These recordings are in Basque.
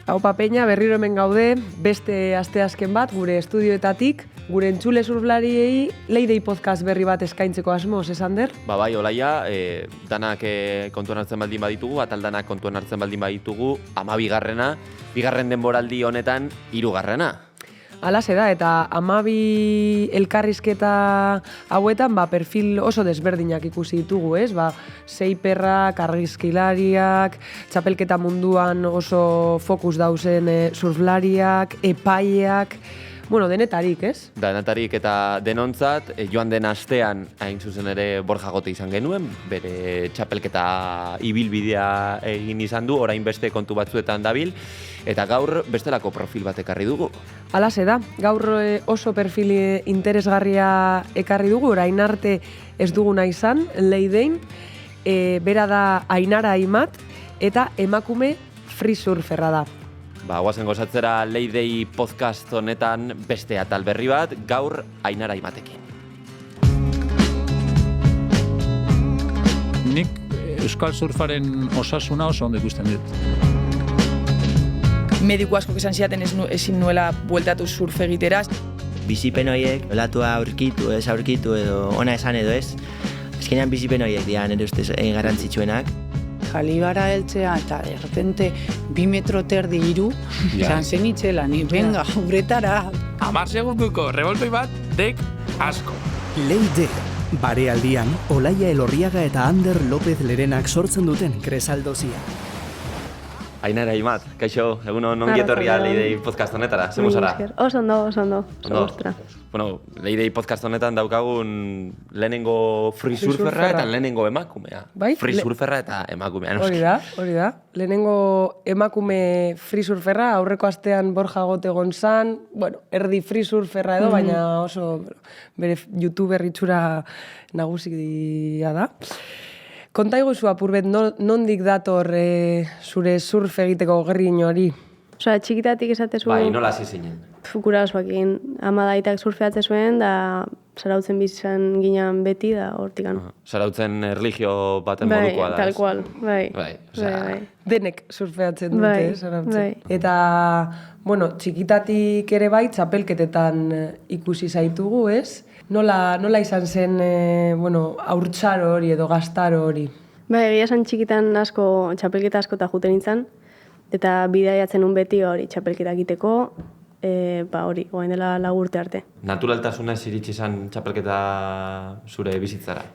Aupa Peña, berriro hemen gaude, beste asteazken bat, gure estudioetatik, gure entzule surflariei Leidei podcast berri bat eskaintzeko asmoz, Ander? Bai, Olaia, danak kontuan hartzen baldin baditugu, ataldanak kontuan hartzen baldin baditugu, 12. bigarren denboraldi honetan 3. Alase da, eta 12 elkarrizketa hauetan perfil oso desberdinak ikusi ditugu, ez? Seiperrak, argizkilariak, txapelketa munduan oso fokus dauzen surflariak, epaileak, denetarik, ez? Denetarik eta denontzat, joan den astean, hain zuzen ere Borja Gote izan genuen, bere txapelketa ibilbidea egin izan du, orain beste kontu batzuetan dabil, eta gaur bestelako profil bat ekarri dugu. Alase da, gaur oso perfil interesgarria ekarri dugu, orain arte ez duguna izan, Leidein, bera da Ainara Aimat, eta emakume free surferra da. Guazen gozatzera Leidei podcast honetan beste atal berri bat, gaur Ainara Aimatekin. Nik euskal surfaren osasuna oso ondo ikusten dut. Mediku asko esan ziaten ezin nuela bueltatu surf egiteraz. Bizipen horiek, olatua aurkitu, ez aurkitu edo ona esan edo ez. Azkenean bizipen horiek dira nire ustez garrantzitsuenak. Jalibara heltzea eta de repente 2 metro terdi 3, izan zen itxela, ni venga, uretara. 10 segunduko revoltoi bat, dek asko. Leide, barealdian, Olaia Elorriaga eta Ander López Lerenak sortzen duten kresaldozia. Ainara Aimat, kaixo, egunon ongi etorria Leidei podcast honetara, zemo zara? Oso ondo. Leidei podcast honetan daukagun lehenengo free surferra eta lehenengo emakumea. Bai? Free surferra eta emakumea, noski. Hori da. Lehenengo emakume free surferra, aurreko astean Borja Gote gonzan, erdi free surferra edo, baina oso bere youtuber itxura nagusia da. Konta iguzu apurbet, nondik dator zure surf egiteko gerrin hori? Osea, txikitatik esate zuen... Bai, nola hasi zinen? Gurasoekin. Ama daitak surfeatze zuen, da Zarautzen bizizan ginen beti, da hortikan. Zarautzen erlijio baten modukoa da, ez? Tal cual, bai. Bai. Denek surfeatzen dute, Zarautzen. Eta, txikitatik ere bai, txapelketetan ikusi zaitugu, ez? Nola izan zen, haurtzaro hori edo gaztaro hori? Egia esan txikitan txapelketa asko eta juten nintzen, eta bidaiatzen un beti hori txapelketa egiteko, orain dela 4 urte arte. Naturaltasunez iritsi izan txapelketa zure bizitzara?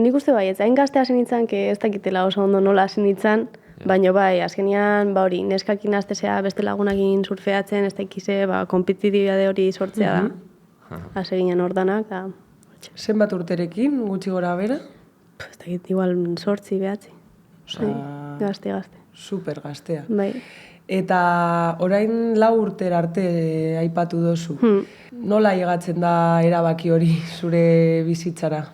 Nik uste bai, ez hain gazte hasi nintzen, ez dakitela oso ondo nola hasi nintzen, baina bai, azkenean, neskakin aztezea beste lagunakin surfeatzen, ez dakize, kompetitibidade hori sortzea da. Hase ginen ordanak, da... Zenbat urterekin, gutxi gora bera? Ez dakit, igual 8, 9. Gazte. Super gaztea. Bai. Eta orain 4 urtera arte aipatu dozu. Nola llegatzen da erabaki hori zure bizitzara?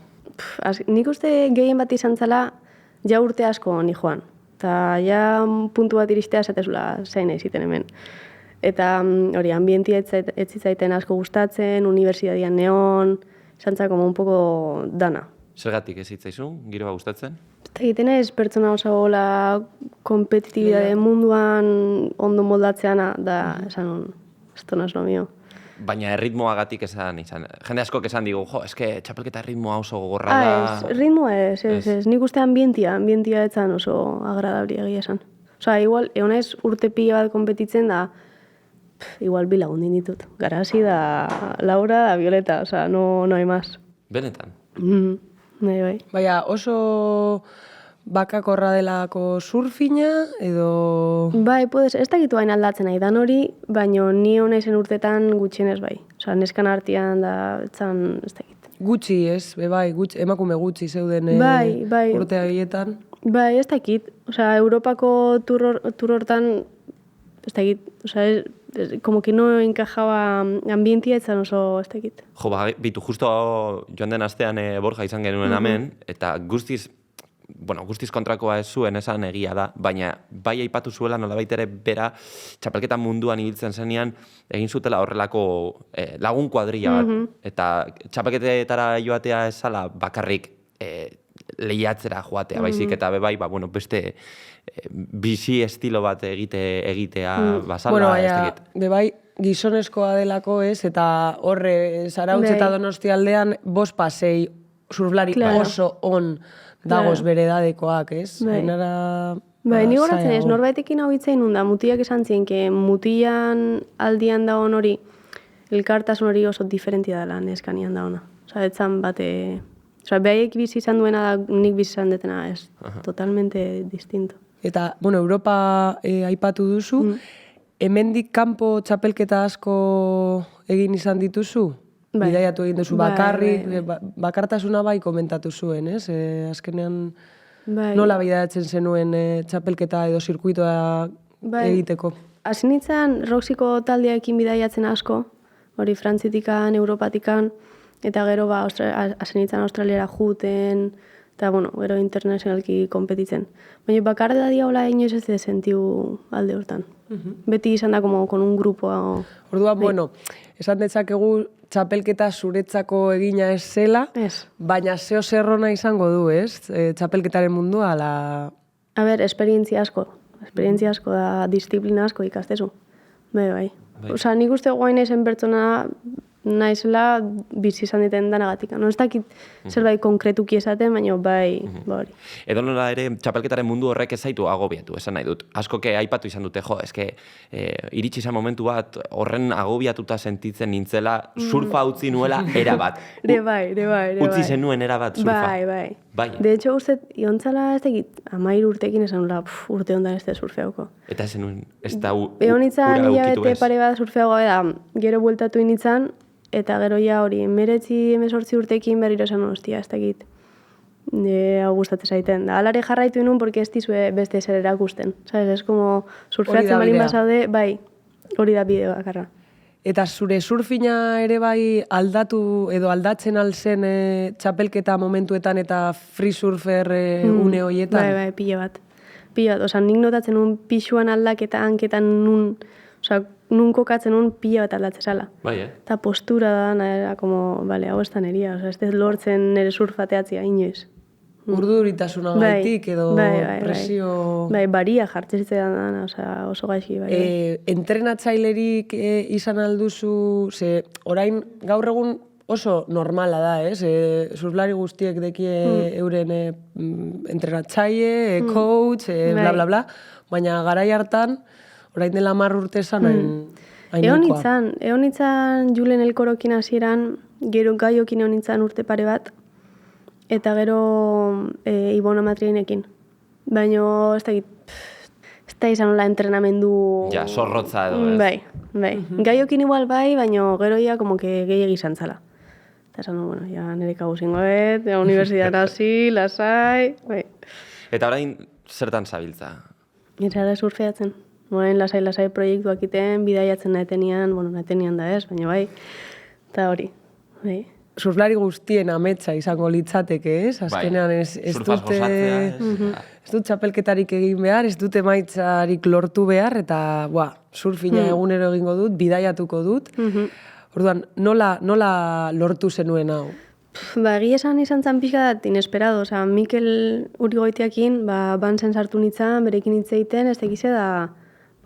Nik uste gehien bat izan zela, ja urte asko ni joan. Eta ja puntu bat iristea esatezula zain eziten hemen. Eta hori, ambientia ez zitzaiten asko gustatzen, unibertsitatean neon, zantza como un poco dana. Zergatik ez zitzaizun, giroa gustatzen? Eta egiten ez pertsona osagola kompetitibidade munduan ondo moldatzeana, da esan esto no es lo mío. Baina erritmoagatik esan izan. Jende askok esan digu, eske txapelketa erritmoa oso gogorra da. Ritmoa ez. Nik uste ambientia etzan oso agradabli egia esan. Osa, igual, egonez urte pila bat kompetitzen da, igual 2 lagundin ditut. Garasi da Laura da Violeta, osa, no hay más. Benetan? Bai. Baina oso bakakorra delako surfina, edo... Bai, ez dakitu hain aldatzen nahi dan hori, baina ni hona izen urtetan gutxienez bai. Osa, neskan artean da, etzan, ez dakit. Gutxi ez, emakume gutxi zeuden urte horietan. Bai, ez dakit. Osa, Europako tur hortan, ez dakit, osa, como que no encajaba ambientia etzan oso ez dakit. Bitu, justo joan den astean Borja izan genuen hemen, eta guztiz kontrakoa ez zuen esan egia da, baina bai aipatu zuela nolabait ere bera txapelketa munduan ibiltzen zenean egin zutela horrelako lagun kuadrilla bat. Eta txapelketetara joatea ez zala bakarrik lehiatzera joatea, baizik eta bebai, bueno, beste bizi estilo bat egitea basala, Bueno, ez baina, dakit. bebai, gizonezkoa delako ez, eta horre Zarautz eta Donosti aldean 5 pasei surflari oso on dagoz bere edadekoak, ez? Ainara... Ni goratzen ez, norbaitekin hau hitzein da, mutiak esan zien, mutian aldian dagoen hori, elkartasun hori oso diferentia dela neskanian dagoena. Osa, etzan bate... Osa, behaiek bizi izan duena da, nik bizi izan detena, ez. Totalmente distinto. Eta, bueno, Europa aipatu duzu, hemendik kanpo txapelketa asko egin izan dituzu? Bidaiatu egin duzu bakarrik, bakartasuna bai komentatu zuen, ez? Azkenean nola bidaiatzen zenuen txapelketa edo zirkuitoa egiteko? Hasi nintzen Roxiko taldeekin bidaiatzen asko, hori Frantzitikan, Europatikan, eta gero hasi nintzen Australiara juten, eta bueno, gero internazionalki konpetitzen. Baina bakarda diaola inoiz ez de sentiu alde hortan. Beti izan da como con un grupo. Orduan, bueno, esan detzakegu txapelketa zuretzako egina ez zela, baina zeo zerrona izango du, ez? Txapelketaren mundua, ala... A ber, esperientzia asko da, disiplina asko ikastezu. Bai. Osa, nik uste guain ezen pertsona naizela bizi izan diten danagatik. No, ez dakit zerbait konkretuki esaten, baina bai, hori. Edo nola ere, txapelketaren mundu horrek ez zaitu agobiatu, esan nahi dut. Askoke aipatu izan dute, iritsi izan momentu bat horren agobiatuta sentitzen nintzela, surfa utzi nuela erabat. Bai. Utzi zenuen erabat surfa. Bai. De hecho, uste, iontzala ez dakit, 13 urtekin esan nula, urte ondan ez da surfeauko. Eta ez zenuen, ez da Egon nintzen, hilabete pare bat surfeagoa da, gero bueltatu nintzen, eta gero ja hori, 19-18 urtekin berriro esan hostia, ez dakit. Hau gustatzen zaiten. Da, alare jarraitu inun, porque ez dizue beste zer erakusten. Sabes, es como surfeatzen balin basaude, bai, hori da bideo bakarra. Eta zure surfina ere bai aldatu edo aldatzen alzen txapelketa momentuetan eta free surfer une horietan? Bai, pilo bat. Osa, nik notatzen nun pixuan aldaketa hanketan nun, osa, nun kokatzen nun pila bat aldatzen zala. Bai, Eta postura da, era como, bale, hau ez da neria, osa, ez dut lortzen nire surfateatzia inoiz. Urduritasuna gaitik edo presio... Bai, baria jartzetzen da, osa, oso gaizki, bai. Entrenatzailerik izan alduzu, ze orain gaur egun oso normala da, ez? Surflari guztiek dekie euren entrenatzaile, coach, bla, bla, bla, baina garai hartan, orain dela 10 urte esan hainikoa. Egon nintzen Julen Elkorokin hasieran, gero Gaiokin egon nintzen urte pare bat, eta gero Ibona Matriainekin. Baina ez da izan hola entrenamendu... Ja, zorrotza edo, ez? Bai. Gaiokin igual bai, baina gero ja como que gehiagi izan zala. Eta esan, bueno, ja nire kagu zingoet, universidadean hasi, lasai, bai. Eta orain zertan zabiltza? Eta surfeatzen. Moren lasai proiektuak iten, bidaiatzen nahetenian da ez, baina bai, eta hori, bai. Surflari guztien ametsa izango litzateke, ez? Azkenean ez dut txapelketarik egin behar, ez dut emaitzarik lortu behar, eta surfina egunero egingo dut, bidaiatuko dut. Orduan, nola lortu zenuen hau? Egia esan izan zan pixka dat inesperado, Mikel Urigoitiakin, bantzen sartu nintzen, berekin hitz egiten, ez tekize da,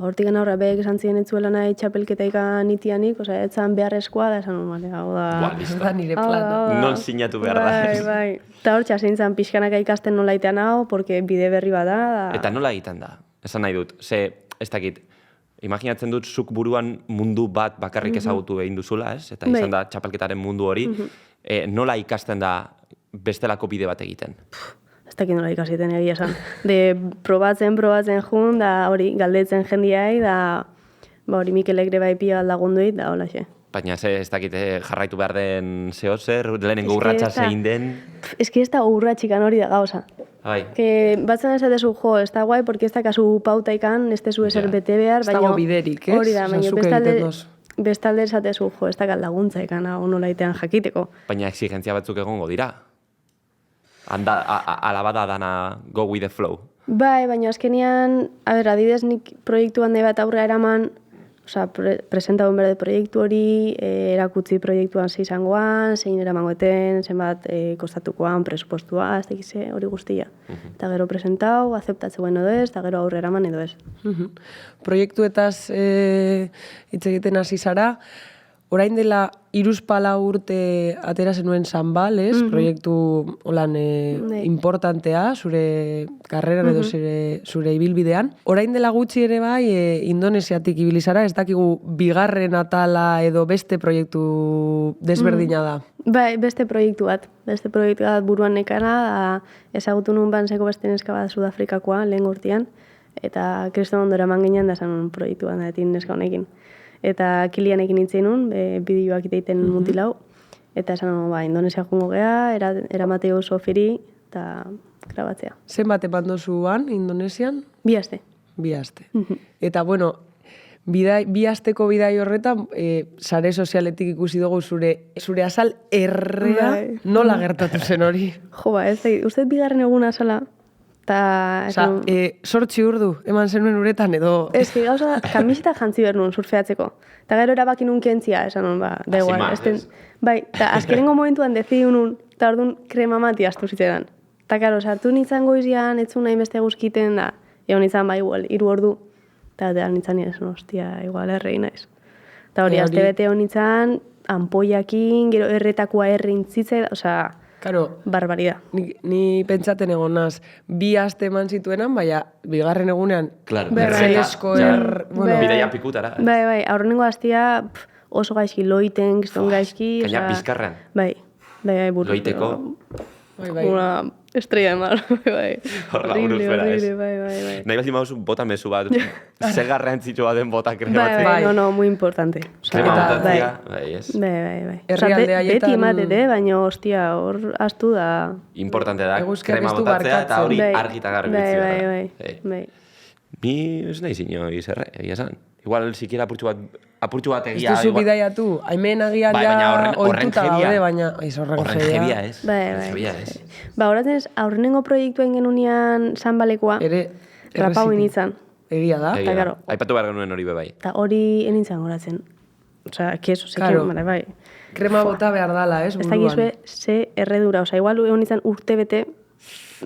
hortik aurra behek esan ziren etzuela nahi txapelketaikan itianik, etzan beharrezkoa da, esan hau da nire plana. Non sinatu behar da. Bai. Eta hor txasen zan pixkanaka ikasten nola itean hau, porque bide berri bada. Eta nola egiten da? Esan nahi dut, ez dakit, imaginatzen dut zuk buruan mundu bat bakarrik ezagutu egin duzula, ez? Eta izan da txapelketaren mundu hori, nola ikasten da bestelako bide bat egiten? Ez dakit nola ikasiten egia esan. De probatzen jun, da hori galdetzen jendiai, da hori Mikelek ere bai pia aldagunduit, da hola xe. Baina ez dakit jarraitu behar den zer, lehenengo urratxa zein den? Ez ki ez da urratxikan hori da gauza. Batzen esatezu, ez da guai, porque ez da kasu pautaikan, ez tezu eser bete behar, baina... Ez dago biderik, ez? Hori da, baina bestalde esatezu, ez da galdaguntza ekan, nola itean jakiteko. Baina exigentzia batzuk egongo dira? Alabada dana go with the flow? Bai, baina azkenean, adibidez nik proiektu hande bat aurra eraman, presentatu berde proiektu hori, erakutzi proiektuan ze izangoan, zein eramangoeten, zenbat kostatukoan, presupostua, ez dakize, hori guztia. Eta gero presentau, azeptatzen edo ez, eta gero aurrera eman edo ez. Proiektuetaz hitz egiten hasi zara, orain dela 3-4 urte atera zenuen Sanbal, ez? Proiektu holan importantea, zure karreran edo zure ibilbidean. Orain dela gutxi ere bai, Indonesiatik ibili zara, ez dakigu bigarren atala edo beste proiektu desberdina da. Bai, beste proiektu bat buruan nekana, ezagutu nun banzeko beste neska bat Sudafrikakoa, lehen urtean, eta kriston ondora eman ginen da zen proiektu bat da neska honekin. Eta Kilianekin nintzen nun, bideoak iteiten mutilau, eta esan, Indonesia jungo geha, eramateo oso feri, eta grabatzea. Zenbat eman dozuan Indonesian? 2 aste. 2 aste. Eta, bueno, 2 asteko bidai horretan, sare sozialetik ikusi dugu zure azal errea, nola gertatu zen hori? Jo, ez da, uste bigarren egun azala, eta... 8 urdu, eman zenuen uretan, edo... Ez que gauza, kamiseta jantzi behar nuen surfeatzeko. Eta gero erabaki nun kentzia, esan nun, da igual. Bai, eta azkenengo momentuan dezidu nun, eta orduan krema mati astu ziteran. Eta karo, sartu nintzen goizian, etzun nahi beste guzkiten, da, egon nintzen, igual, 3 ordu. Eta nintzen nire, hostia, igual, errei naiz. Eta hori, azte bete hon nintzen, ampoiakin, gero erretakoa errintzitze, osea... Karo, barbaridad. Ni pentsaten egon naz, 2 aste eman zituenan, baina bigarren egunean, berresko bideia pikutara. Bai, aurrenengo astia oso gaizki loiten, kiston gaizki. Kaina bizkarrean. Bai, buruz. Loiteko. Una estrella de mar, bai. Horrela buruz bera, ez? Bai. Nahi baldin bauzu bota mezu bat, ze garrantzitsu baten bota krematzea. Bai, no, muy importante. Krema botatzea, bai, ez? Bai. Herrialde haietan... Beti ematete, baina, hostia, hor astu da... Importante da, krema botatzea eta hori argita garbitzea. Bai. Ni ez nahi zinoi zerre, egia esan. Igual, sikiera apurtxu bat egia... Ez duzu bidaiatu, haimen agian ja oituta gaude, baina... Horren jebia ez. Bai. Horatzen ez, aurrenengo proiektuen genunean Sanbalekoa, rapau initzan. Egia da. Aipatu behar genuen hori bebai. Eta hori enintzan horatzen. Osea, keso, zekero, bai. Krema bota behar dala, ez, buruan. Ez dakizue, ze erredura. Osea, igual egon nintzen urte bete,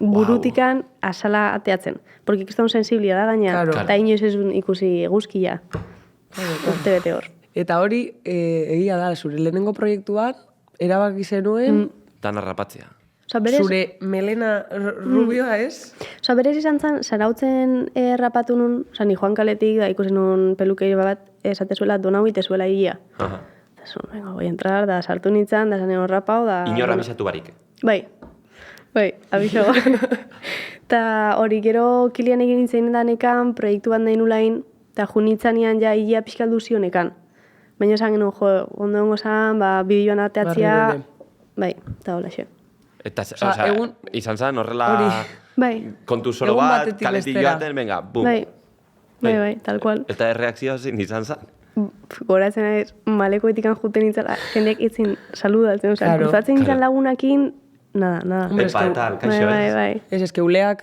burutikan asala ateatzen. Porque kriston sensiblia da gaina, eta inoiz ez ikusi eguzkia. Urte bete hor. Eta hori, egia da, zure lehenengo proiektuan, erabaki zenuen... Dana rapatzea. Zure melena rubioa, ez? Osa, berez izan zen, zarautzen rapatu nun, osa, ni Joan Kaletik, da ikusen nun pelukeiri bat, esatezuela donau itezuela ia. Eta zon, venga, voy a entrar, da sartu nintzen, da zanen rapau, da... Inorra abisatu barik. Bai, abiso. Eta hori, gero Kilian egin nintzen danekan, proiektu bat nahi nulain, eta junitzanean ja ia pixkaldu zionekan. Baina esan genuen, ondo hongo zan, bideoan ateatzia... Bai, eta hola xe. Eta, izan zen, horrela... Kontu solo bat, kaletik joaten, venga, bum. Bai, tal cual. Eta erreakzioa zin izan zen? Goratzen ez, maleko etikan juten nintzen, jendeak itzin saludatzen, cruzatzen nintzen lagunakin, nada. Epa eta alkaixo, ez? Bai. Ez que uleak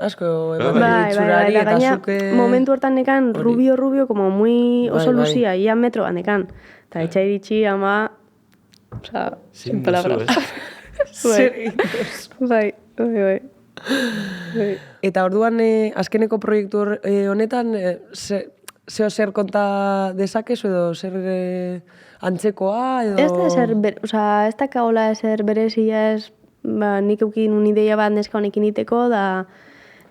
asko eman ditxurari eta zuke... Momentu hortan nekan, rubio, como muy oso luzia, ia metro bat nekan. Eta etxa iritsi, ama... Osa, sin palabras. Bai. Eta orduan, azkeneko proiektu honetan, zeo zer konta dezakezu edo zer antzekoa edo... Ez da zer, ez da kaola ezer berezia ez, nik eukin un ideia bat neska honekin iteko, da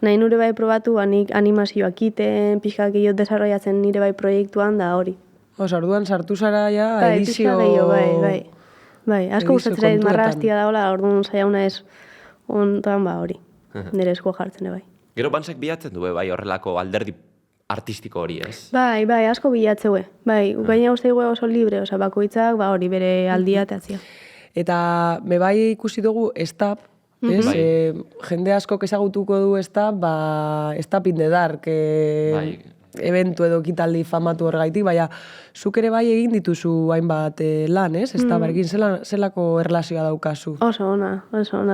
nahi nire bai probatu, nik animazioak iten, pixkak gehiot desarrollatzen nire bai proiektuan, da hori. Osa, orduan sartu zara ja edizio... Bai, asko gustatzen zait marrastia daola, orduan zaiauna ez ontan hori, nire esko jartzen bai. Gero bantzak bilatzen du bai horrelako alderdi artistiko hori, ez? Bai, asko bilatzeue. Bai, gaina uste dugu oso libre, oza, bakoitzak, hori bere aldia teatzia. Eta bai ikusi dugu Stap, ez? Jende askok ezagutuko du Stap, Stap in the Dark, eventu edo kitaldi famatu horregaitik, baina zuk ere bai egin dituzu hainbat lan, ez? Stapekin zelako erlazioa daukazu? Oso ona,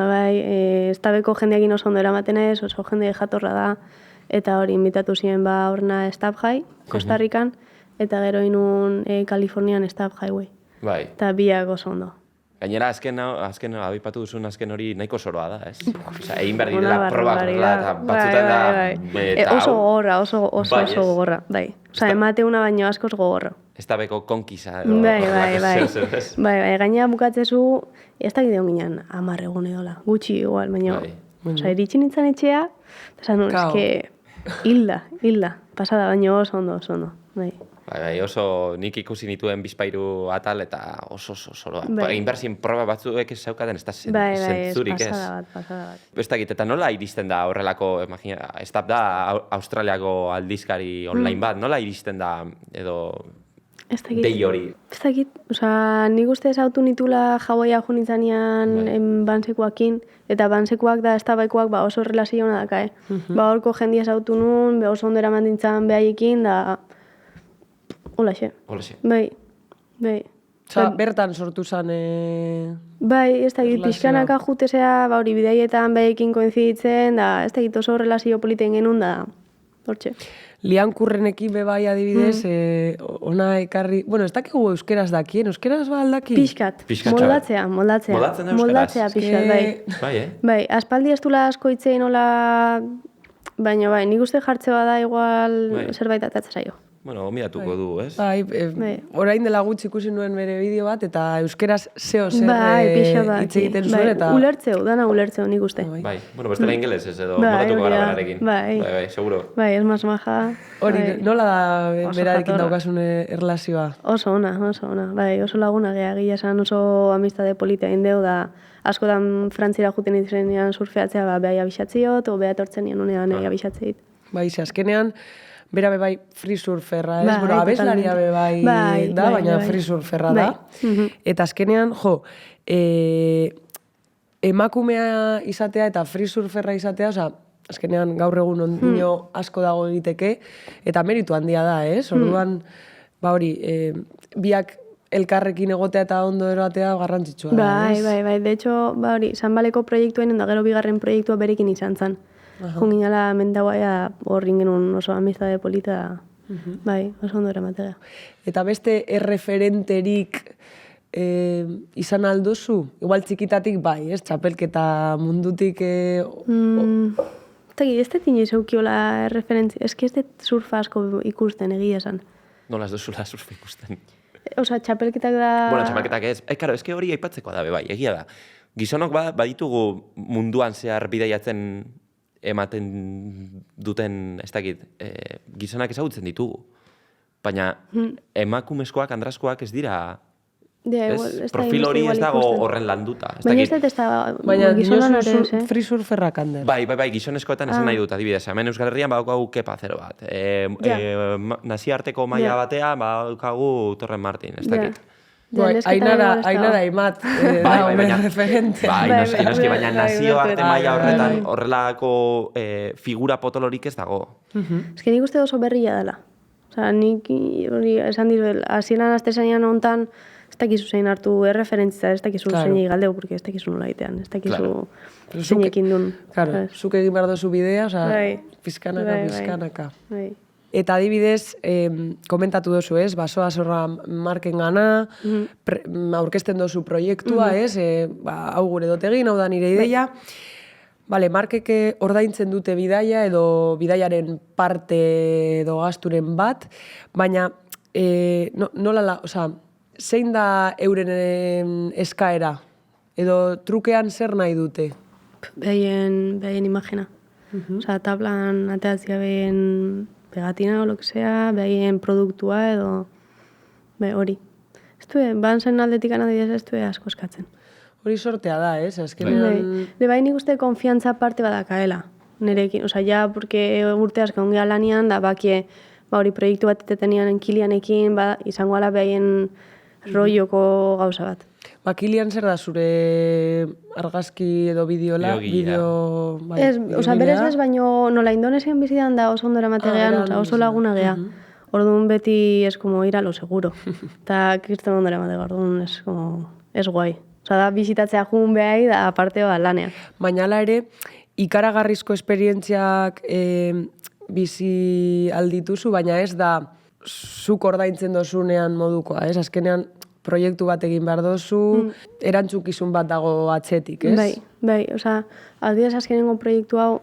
bai. Stapeko jendeakin oso ondo eramaten ez, oso jende jatorra da, eta hori invitatu ziren horrena Stap jai, Kostarrikan, eta gero inun Kalifornian Stab Highway. Bai. Eta biak oso ondo. Gainera, azken abipatu duzun azken hori nahiko soroa da, ez? Osea, egin behar direla probak horrela, eta batzutan da... eta Oso hau- gogorra, oso Bai, ez? gogorra, bai. Osea, emateuna baino askoz gogorra. Ez da beko konkisa edo... Bai, horrelako zer, ez? gainera bukatzezu, ez da gideon ginen 10 egun edola, gutxi igual, baina... Bai. Osea, iritsi nintzen etxea, eta esan, Kao. hilda, pasada, baino oso ondo, bai. Bai, oso nik ikusi nituen bizpairu atal eta oso soroa. Bai. Egin behar zin proba batzuek ez zeukaten, ez da Bai, zentzurik ez. pasada bat. Ez dakit, eta nola iristen da horrelako, imagina, Stab da Australiako aldizkari online bat, nola iristen da edo Ez dakit. dei hori? Ez dakit, osea, nik uste ezautu nitula Hawaia jo nintzanean bansekuakin, eta bansekuak da estabaikoak ba, oso relazio hona daka, Ba, horko jendia ezautu nun, be oso ondo eraman dintzan behaiekin, da... Holaxe. Holaxe. Bai. Osa, bertan sortu zen... Bai, ez dakit, Erlazioa. pixkanaka jutesea, ba, hori bidaietan behaiekin koinziditzen, da, ez dakit, oso relazio politen genuen, da, hortxe. Lian Kurrenekin bebai adibidez, ona ekarri... Bueno, ez dakigu euskeraz dakien, euskeraz ba aldaki? Pixkat, Pixkatxo moldatzea. Moldatzen da euskaraz? Moldatzea pixkat, bai. Bai, Bai, aspaldi ez dula asko itzein hola... Baina bai, nik uste jartze bada igual Bai. zerbait atatzen zaio. Bueno, miratuko du, ez? Bai, Bai. orain dela gutxi ikusi nuen bere bideo bat, eta euskeraz zeo zer Bai, pixa bat. hitz egiten zuen, eta... Ulertzeu, dana ulertzeu nik uste. Bai, bueno, bestela ingelesez edo Bai, modatuko hori gara da. berarekin. Bai. Seguro. Bai, ez mas maja. Hori, bai. nola da Oso berarekin jatorra. daukasun erlazioa? Oso ona. Bai, oso laguna gea, gila esan oso amistade politia indeu da. Askotan Frantzira juten itzenean surfeatzea, ba, behai abixatziot, o beha etortzen nien unean abixatzeit. Bai, ze azkenean, bera bebai free surferra, ez? Bai, Bueno, abeslaria totalmente. bebai Bai, da, bai, baina bai. free surferra Bai. da. Eta azkenean, emakumea izatea eta free surferra izatea, osea, azkenean gaur egun ondino asko dago egiteke, eta meritu handia da, ez? Orduan, ba hori, biak elkarrekin egotea eta ondo eroatea garrantzitsua da, ez? Bai. De hecho, ba hori, Sanbaleko proiektuaren da gero bigarren proiektua berekin izan zen. Junginala mendagoaia horrin genuen oso amistade polita, bai, oso ondo eramatea. Eta beste erreferenterik izan alduzu? Igual txikitatik bai, ez? Txapelketa mundutik... Ez dut inoiz eukiola referentzia, ez dut surfa asko ikusten egia esan. Nola ez duzula surfa ikusten? Osa, txapelketak da... Bueno, txapelketak ez. Karo, eske hori aipatzeko da, bai, egia da. Gizonok baditugu munduan zehar bidaiatzen ematen duten, ez dakit, gizonak ezagutzen ditugu. Baina emakumezkoak, andraskoak ez dira... Profil hori ez dago horren landuta. Baina ez dut ez da Baina gizonan ere ez, free surferrak handen. Bai, gizonezkoetan esan nahi dut, adibidez. Hemen Euskal Herrian badaukagu kepa zero bat. Naziarteko maila batean badaukagu Torren Martin, ez dakit. Ainara imat, baina referente. noski, baina nazioarte maila horretan bai. horrelako figura potolorik ez dago. Ez nik uste oso berria dela. Osa, nik hori esan dizuel, hasieran astezanean hontan, ez dakizu zein hartu erreferentzia, ez dakizu zein galdeu, porque ez dakizu nola egitean, ez dakizu zeinekin duen. Claro, zuk egin behar duzu bidea, oza, pizkanaka, Bai. pizkanaka. Bai. Eta adibidez, komentatu duzu, ez? Basoa zorra marken gana, aurkezten duzu proiektua, ez? Hau gure dut egin, hau da nire ideia. Bale, markeke ordaintzen dute bidaia edo bidaiaren parte edo gasturen bat, baina nola, oza, zein da euren eskaera? Edo trukean zer nahi dute? Behaien imagina. Osa, tablan ateatzia behaien pegatina o lo que sea, behaien produktua edo hori. Ez du, banzen aldetik anadidez ez du asko eskatzen. Hori sortea da, ez? Azkenean... Bai, nik uste konfiantza parte badakaela. Nerekin, osa, ja, porque urte asko ongea lanian, da bakie, hori proiektu bat etetenian enkilianekin, izango ala behaien roioko gauza bat. Kilian zer da zure argazki edo bideola? Osa, berez bez, baino nola Indonesian bizidan da oso ondora mategean, oso laguna gea. Orduan beti es como ir a lo seguro. Eta kriston ondora matega, orduan es guai. Osa, da bizitatzea jun behai, da aparte lanea. Baina ala ere, ikaragarrizko esperientziak bizi aldituzu, baina ez da zuk ordaintzen dozunean modukoa, ez? Azkenean proiektu bat egin behar dozu, erantzukizun bat dago atzetik, ez? Bai, osea, adibidez azkenengo proiektu hau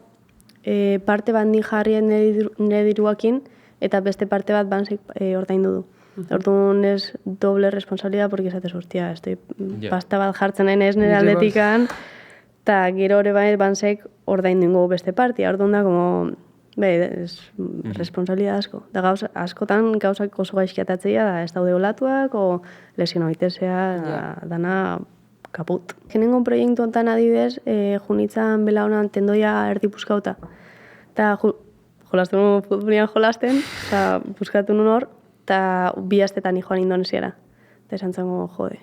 parte bat ni jarrien nire diruakin, eta beste parte bat bansek ordaindu du. Orduan ez doble responsabilidad, porque esatez, hostia, pasta bat jartzen nahi ez nire aldetikan, eta gero hori bai bansek ordaindu ingo beste partia. Orduan da, como, ez responsabilidad asko. Da askotan gauzak oso gaizkiatatzea da, ez daude olatuak, o lesionoitezea, dana kaput. Genengo proiektu ontan adibidez, junitzan bela honan tendoia erdi puskauta. Eta jolasten futbolian jolasten, eta puskatu nun hor, eta bi astetan joan Indonesiara. Eta esan zango, jode,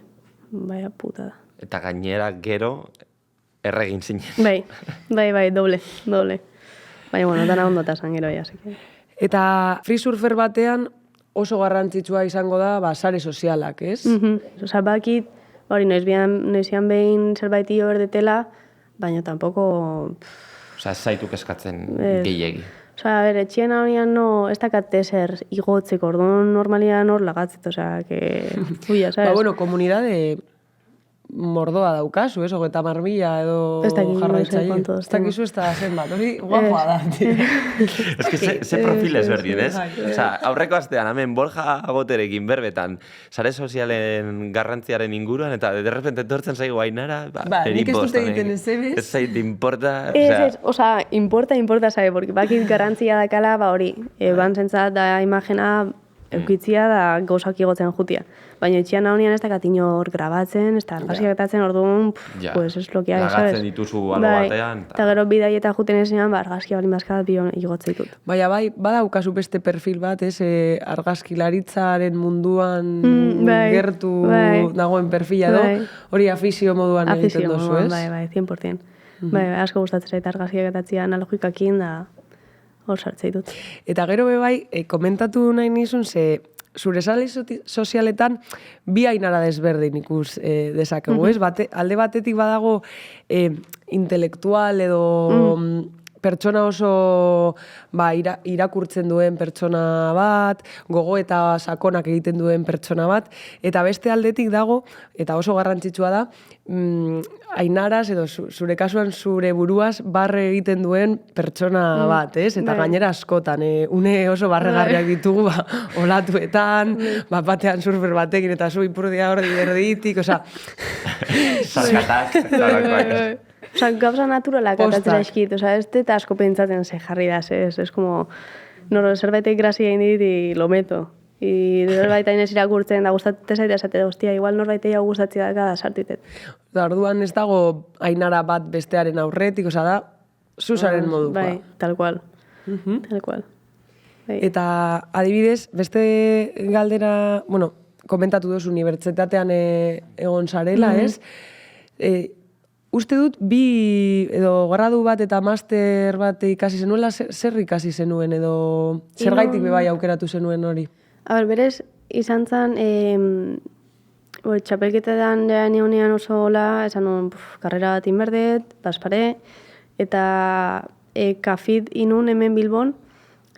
baina puta da. Eta gainera gero erregin zinen. Bai, doble. Baina, bueno, dana ondota esan gero, ja, seke. Eta free surfer batean oso garrantzitsua izango da, sare sozialak, ez? Osa, bakit, noizian behin zerbait hio berdetela, baina tampoko... Osa, ez zaituk eskatzen gehiegi. Osa, etxien horian ez dakate zer igotzeko, orduan normalian hor lagatzet, osa, que... Uia, sabes? Bueno, komunidade mordoa daukazu, ez? 30.000 edo jarraitzaile. Ez dakizu ez da zenbat, hori guapoa da. Ez que ze profil ezberdin, ez? Osa, aurreko astean, hemen Borja Agoterekin berbetan, sare sozialen garrantziaren inguruan, eta de repente tortzen zaigu Ainara, nik ez dute egiten ez ebes. Ez zait importa... Osa, importa, sabe, porque bakit garrantzia dakala, hori, banzentzat da imagena eukitzia da gauzak igotzen jutia. Baina etxean naunian ez dakat inor grabatzen, ez da argazkiak atatzen, orduan, pues es lo que hay, ¿sabes? Lagatzen dituzu albo batean. Eta gero bidaieta juten ezean, argazkia bali mazkat igotzen ditut. Baina badaukazu beste perfil bat, ez, argazkilaritzaren munduan gertu dagoen perfila edo, hori afizio moduan egiten dozu, ez? Bai, 100%. Bai, asko gustatzen zait argazkiak atatzea analogikakin da hor sartzei dut. Eta gero bai, komentatu nahi nizun, zure sare sozialetan bi Ainara desberdin ikus dezakegu, ez? Alde batetik badago intelektual edo pertsona oso irakurtzen duen pertsona bat, gogo eta sakonak egiten duen pertsona bat, eta beste aldetik dago, eta oso garrantzitsua da, Ainaraz edo zure kasuan zure buruaz barre egiten duen pertsona bat, ez? Eta gainera askotan, une oso barregarriak ditugu, olatuetan, batean surfer batekin, eta zu ipurdia hor erditik, oza... Sarkatak, Osa, gauza naturalak atatzera eskit, osa, ez eta asko pentsatzen ze jarri da, ez como, zerbaitek grazia egin dit, lo meto. Norbait hainez irakurtzen da gustatzen zaite esate da, hostia, igual norbait hau gustatzea da sartuitet. Orduan ez dago Ainara bat bestearen aurretik, osa da, zuzaren modukoa. Bai, tal cual. Tal cual. Eta adibidez, beste galdera, komentatu duzu unibertsitatean egon zarela, ez? Uste dut, bi edo gradu bat eta master bat ikasi zenuela, zer ikasi zenuen edo zer gaitik bebai aukeratu zenuen hori? Berez, izan zen, txapelketetan neonean oso hola, esan nuen, karrera bat inberdet, paspare, eta kafit inun hemen Bilbon,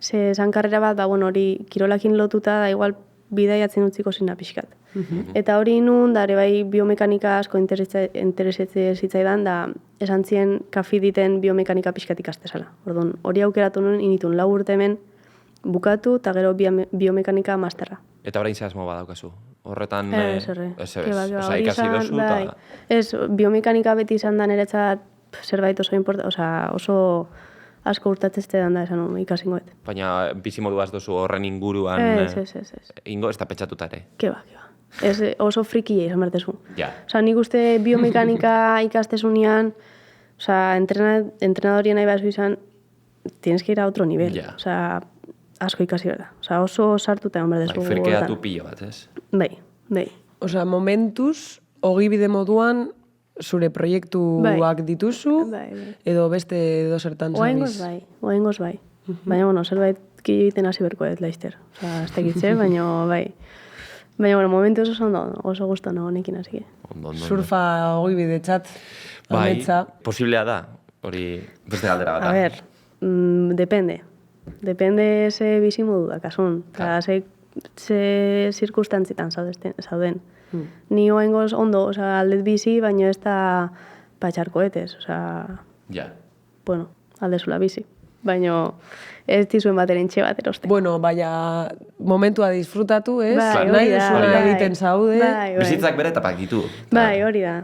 ze esan karrera bat, hori kirolakin lotuta da igual bidaiatzen utziko zina pixkat. Eta hori nun, da ere bai biomekanika asko interesetze zitzaidan, da esan zien kafi diten biomekanika pixkat ikastezala. Orduan, hori aukeratu nuen initun 4 urte hemen bukatu eta gero biomekanika masterra. Eta orain zehazmo badaukazu? Horretan... Osa, ikasi dozu eta... Ez, biomekanika beti izan da niretzat zerbait oso asko urtatzezte da esan ikasingoet. Baina bizimodu dozu horren inguruan... Ez. Ingo ez da pentsatuta ere? Keba. Ez oso frikia izan bertezu. Ja. Osa, nik uste biomekanika ikastezunean, osa, entrenadorien nahi bazu izan, tienes que ir a otro nivel. Ja. Osa, asko ikasi berda. Osa, oso sartuta egon berdezu. Firkeatu pilo bat, ez? Bai. Osa, momentuz, ogibide moduan, zure proiektuak dituzu, edo beste edo zertan zabiz? Oaingoz bai. Baina, zerbait ki egiten hasi berko ez laizter. Osa, ez tekitze, baina bai. Baina, momentu oso guztu honekin hasi. Surfa ogibide txat, ametsa. Bai, posiblea da, hori beste galdera bat. A ver, depende. Depende ze bizimodu da, kasun. Ze ze zirkustantzitan zauden. Ni oengoz ondo, osea, aldet bizi, baina ez da patxarkoetez, osea, Ja. bueno, aldezula bizi. Baina ez dizuen baterentxe bat erosten. Bueno, baina momentua disfrutatu, ez? Bai, Claro. Nahi hori da, duzuna bai. egiten zaude. Bai, bai. Bizitzak bere etapak ditu. Bai, hori da.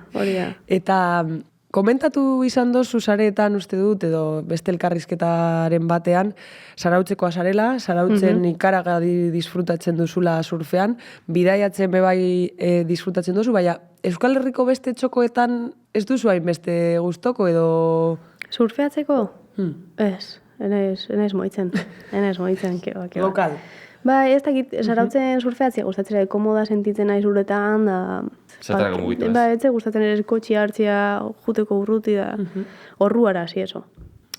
Eta komentatu izan dozu sareetan uste dut, edo beste elkarrizketaren batean, zarautzekoa zarela, zarautzen ikaragarri disfrutatzen duzula surfean, bidaiatzen bebai disfrutatzen duzu, baina Euskal Herriko beste txokoetan ez duzu hain beste gustoko edo... Surfeatzeko? Ez, enaiz moitzen. Keba. Lokal. Bai, ez dakit, zarautzen surfeatzea gustatzen komoda sentitzen naiz uretan, da... Zertarako mugitu, ez? Bai, etze gustatzen ere kotxi hartzia, juteko urruti da. Orruara, si eso.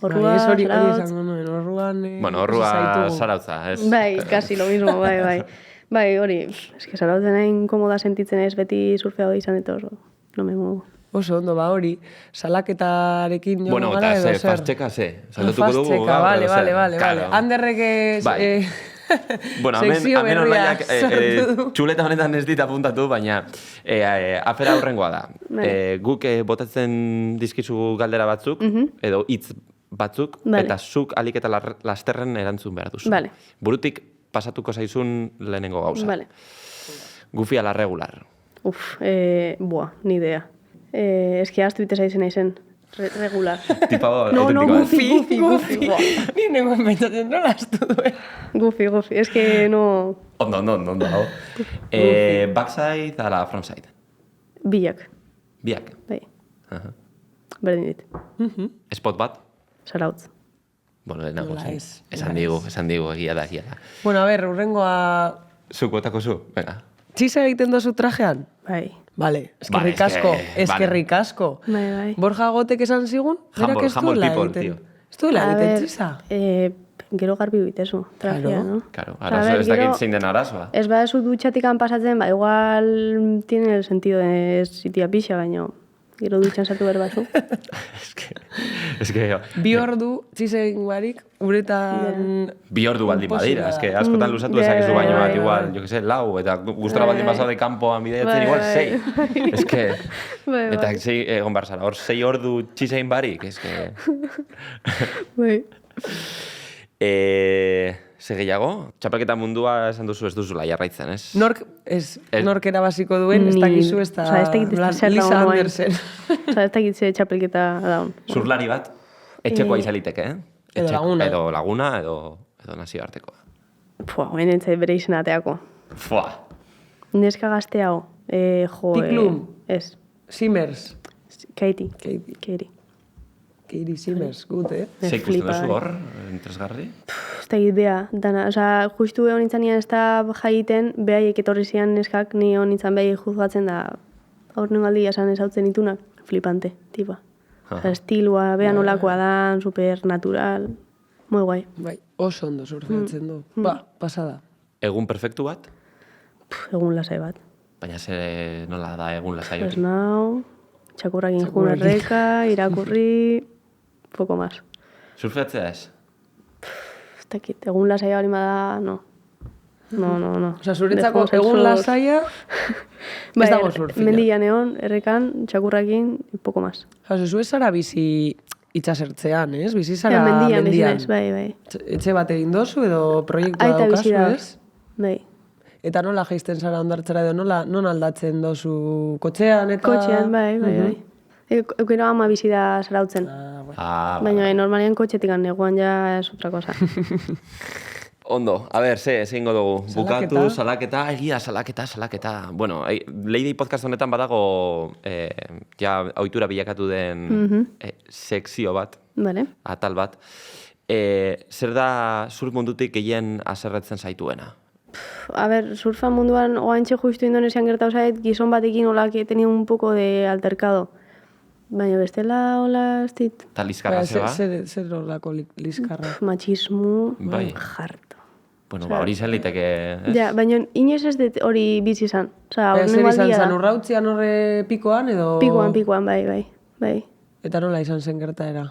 Orrua, Bai, ez hori Zarautz. izango nuen, orruan... Bueno, horrua zaitugu. Zarautza, ez? Bai, casi lo mismo, bai. Bai, hori, eske zarautzen hain komoda sentitzen ez beti surfeago izan eta oso, no me muevo. Oso ondo, ba hori, salaketarekin joan Bueno, gara eta edo ze, zer. fastxeka ze. Saldutuko dugu Fastxeka, gaur, vale, edo zer. vale. Claro. Anderrek Bai. Bueno, sekzio hemen berria Olaiak sortu du. txuleta honetan ez dit apuntatu, baina afera aurrengoa da. Bai. Guk botatzen dizkizu galdera batzuk, edo hitz batzuk, Vale. eta zuk alik eta lasterren erantzun behar duzu. Vale. Burutik pasatuko zaizun lehenengo gauza. Vale. Gufi ala regular. Ni idea. Eski ahaztu bite zaizen aizen. Regular. Tipa No, autentikoa. Goofy. Ni nengoen pentsatzen nola astu duen. Goofy. Es que no... Ondo. Backside ala frontside. Bilak. Biak. Bai. Aha. Berdin dit. Spot bat. Zarautz. Bueno, lehenago Nola zen. ez, Esan digu, egia da. Bueno, a ber, urrengoa... Zuk botako zu, venga. Txisa egiten dozu trajean? Bai. Vale, eskerrik asko, eskerrik asko. Bai. Borja Gotek esan zigun, berak ez Humble duela people, egiten. tío. Ez duela A egiten ver, txisa. Gero garbi bitezu, trajea, Claro. no? Claro, A arazo ver, ez dakit gero- zein den arazoa. Ez badezu dutxatikan pasatzen, ba, igual tiene el sentido de sitia pixa, baina gero dutxan sartu behar batzu. Es que Bi ordu txisa egin barik, uretan... bi ordu baldin badira, es que Imposible askotan luzatu Ja, ezakezu bai, baino bat, bai, igual, bai. jo que sé, lau, eta gustora baldin Bai, bazaude kanpoan bidaiatzen, Bai, igual bai. 6. Es que... Bai, Eta bai. sei, egon behar zara, hor 6 ordu txisein barik, es que... Bai. Ze gehiago? Txapelketa mundua esan duzu ez duzula jarraitzen, ez? Nork erabaziko duen, ez dakizu ez da... Osa, ez dakit zer Lisa daun oain. Andersen. Osa, ez dakit ze txapelketa daun. Zurlari bat, etxekoa izaliteke, eh? Edo laguna. Edo laguna, edo nazioartekoa. Pua, hoen entzai bere izena ateako. Fua! Neska gazte hau. Piklum. Ez. Simmers. Katie. Katie. Katie Simmers, gut, Me Ze ikusten flipa, duzu eh. hor, entresgarri? Ez da bea, dana, oza, justu egon nintzanian ez da jaiten, behaiek etorri zian neskak, ni hon nintzan behaiek juzgatzen da, aur nengaldi esan ezautzen itunak, flipante, tipa. Oza, estilua, bea nolakoa da, supernatural, muy guai. Bai, oso ondo surfeatzen du. Ba, pasada. Egun perfektu bat, Egun lasai bat. baina ze nola da egun lasai Ez hori. nau, txakurrakin jun Txakurrakin. erreka, irakurri, poco más. Surfeatzea ez? Ez dakit, egun lasaia hori da, no. No. Osa, zuretzako Dejamos el egun surf. lasaia, ez dago surfina. Mendian egon, errekan, txakurrakin, poco más. Osa, zu ez zara bizi itxasertzean, ez? Bizi zara Mendian, bizi mendian. naiz, bai. Etxe bat egin dozu edo proiektua Aita bizi daukazu, da, ez? bai. Eta nola jaisten zara ondartzera edo non aldatzen dozu kotxean eta... Kotxean, bai. Eukero ama bizi da zarautzen. Ah, Baina normalian kotxetik neguan ja es otra cosa. Ondo, a ber, ze ingo dugu. Salaketa. Bukatu, salaketa, egia, salaketa. Bueno, Lady Podcast honetan badago ja ohitura bilakatu den sekzio bat, Vale. atal bat. Zer da surf mundutik gehien haserretzen zaituena? A ver, surfa munduan oantxe justu Indonesian gertatu zait, gizon batekin hola que tenía un poco de altercado. Baina bestela hola ez dit. Eta lizkarra zeba? Zer horlako liskarra. Machismo, Bai. jarto. Bueno, ba, hori zen liteke, ez? Ja, baina inoiz ez dut hori bizi izan. Osa, Zer horrengo izan aldia zen, da. urrautzian horre pikoan edo... Pikoan, bai. Eta nola izan zen gertaera?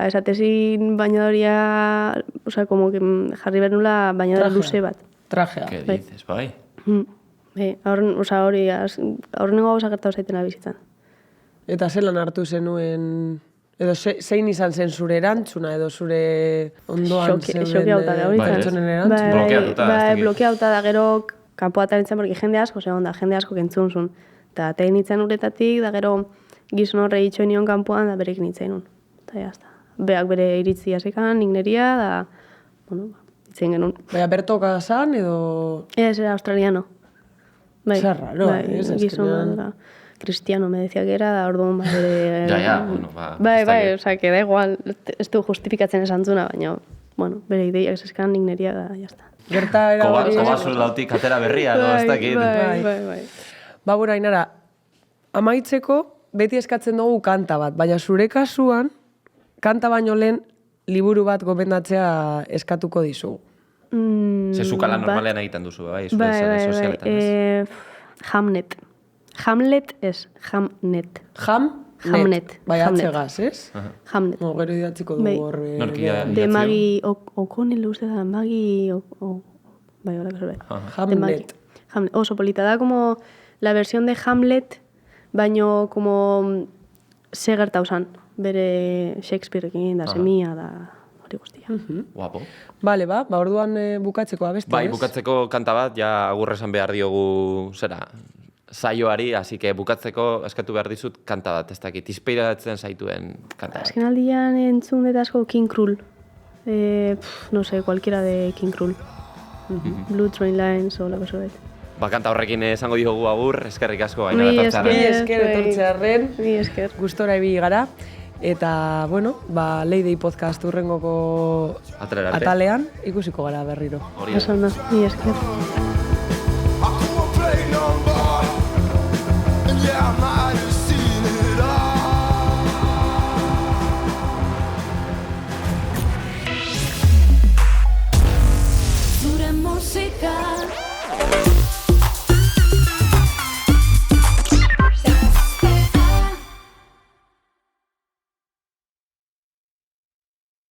Esatezin bainadoria, osa, como que jarri behar nula bainadora Trajea. luze bat. Trajea. ¿Qué dices, bai? Aurrenengo gauza gertatu zaitena bizitzan. Eta zelan hartu zenuen, edo zein izan zen zure erantzuna, edo zure ondoan Xokeauta da, hori pertsonen erantzuna? Blokeatuta, ez Bai, dakit. blokeauta da, gero kanpoatan nintzen, porque jende asko zegoen da, jende asko kentzun zuen. Eta tein nintzen uretatik, da gero gizon horre itxoen nion kanpoan, da berek nintzen nun. Eta jazta. Beak bere iritzi hasekan, nik neria, da, bueno, itzen genuen. Baina bertoka zan, edo... Ez, era australiano. Bai, Zer raro, bai, ez? gizon Azkenean- bat, cristiano me decía que era, da orduan ba, bere... Ja, bueno, ba... Bai, ez bai, dakit. osea, que da igual, ez du justifikatzen esantzuna, baina, bueno, bere ideiak eskan nik neria da, jazta. Gertaera hori... Kobazu lautik atera berria, no, ez dakit. Bai. Ba, bueno, Ainara, amaitzeko beti eskatzen dugu kanta bat, baina zure kasuan, kanta baino lehen liburu bat gomendatzea eskatuko dizugu. Ze zukala normalean egiten duzu, bai, zure sare sozialetan, ez? Hamnet. Hamlet ez, Hamnet. Hamnet. Bai, Hamnet. atzegaz, ez? Hamnet. No, gero idatziko Bai. dugu horre. Norki da- De Maggie O'Connell uste da, Maggie bai, hola, que Hamlet. Hamlet. Oso polita da, como la versión de Hamlet, baino como ze gertau zan, bere Shakespearekin, da semia, da hori guztia. Guapo. Bale, ba, orduan bukatzeko abesti, Bai, ez? bukatzeko kanta bat, ja agurra esan behar diogu, zera, saioari, así que bukatzeko eskatu behar dizut kanta bat, ez dakit, inspiratzen zaituen kanta bat. Azken aldian entzun dut asko King Krul. No sé, cualquiera de King Krul. Blue Train Lines o la cosa bet. Ba, kanta horrekin esango diogu agur, eskerrik asko, baina Mi etortzearen. esker etortzearren. Mi esker. Gustora ibili gara. Eta, bueno, ba, Leidei podcast urrengoko Atalera arte. atalean ikusiko gara berriro. Hori da. Oso ondo, mi esker. I couldn't play no